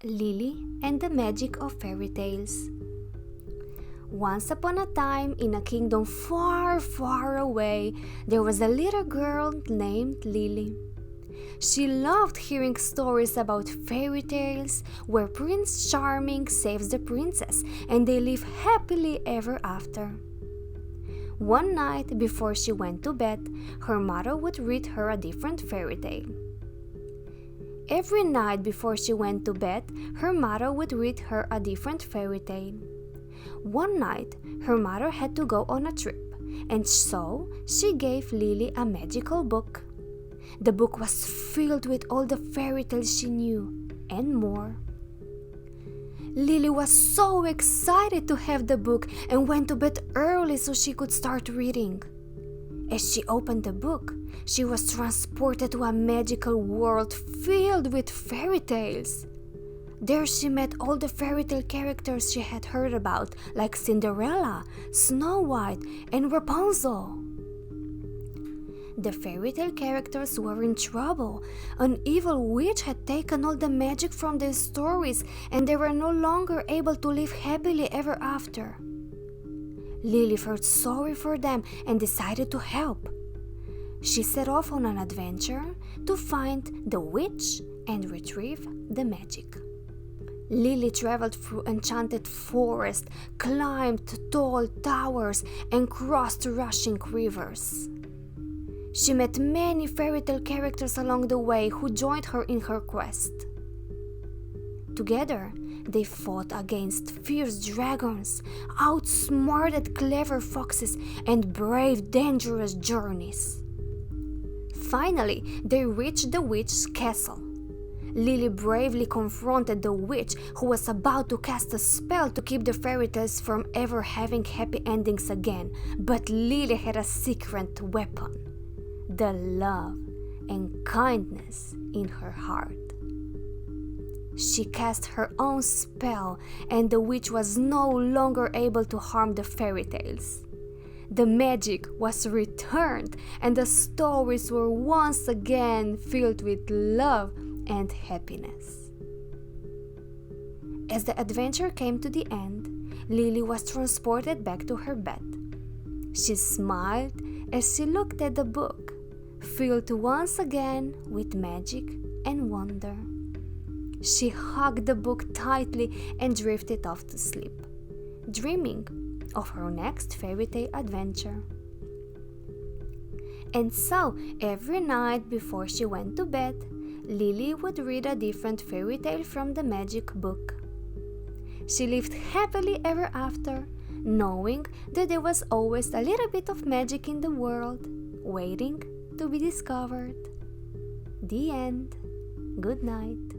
Lily and the Magic of Fairy Tales. Once upon a time, in a kingdom far, far away, there was a little girl named Lily. She loved hearing stories about fairy tales where Prince Charming saves the princess and they live happily ever after. One night before she went to bed, her mother would read her a different fairy tale. Every night before she went to bed, her mother would read her a different fairy tale. One night, her mother had to go on a trip, and so she gave Lily a magical book. The book was filled with all the fairy tales she knew, and more. Lily was so excited to have the book and went to bed early so she could start reading. As she opened the book, she was transported to a magical world filled with fairy tales. There she met all the fairy tale characters she had heard about, like Cinderella, Snow White, and Rapunzel. The fairy tale characters were in trouble. An evil witch had taken all the magic from their stories, and they were no longer able to live happily ever after. Lily felt sorry for them and decided to help. She set off on an adventure to find the witch and retrieve the magic. Lily traveled through enchanted forests, climbed tall towers, and crossed rushing rivers. She met many fairy tale characters along the way who joined her in her quest. Together, they fought against fierce dragons, outsmarted clever foxes, and braved dangerous journeys. Finally, they reached the witch's castle. Lily bravely confronted the witch who was about to cast a spell to keep the fairy tales from ever having happy endings again. But Lily had a secret weapon: the love and kindness in her heart. She cast her own spell, and the witch was no longer able to harm the fairy tales. The magic was returned, and the stories were once again filled with love and happiness. As the adventure came to the end, Lily was transported back to her bed. She smiled as she looked at the book, filled once again with magic and wonder. She hugged the book tightly and drifted off to sleep, dreaming of her next fairy tale adventure. And so, every night before she went to bed, Lily would read a different fairy tale from the magic book. She lived happily ever after, knowing that there was always a little bit of magic in the world, waiting to be discovered. The end. Good night.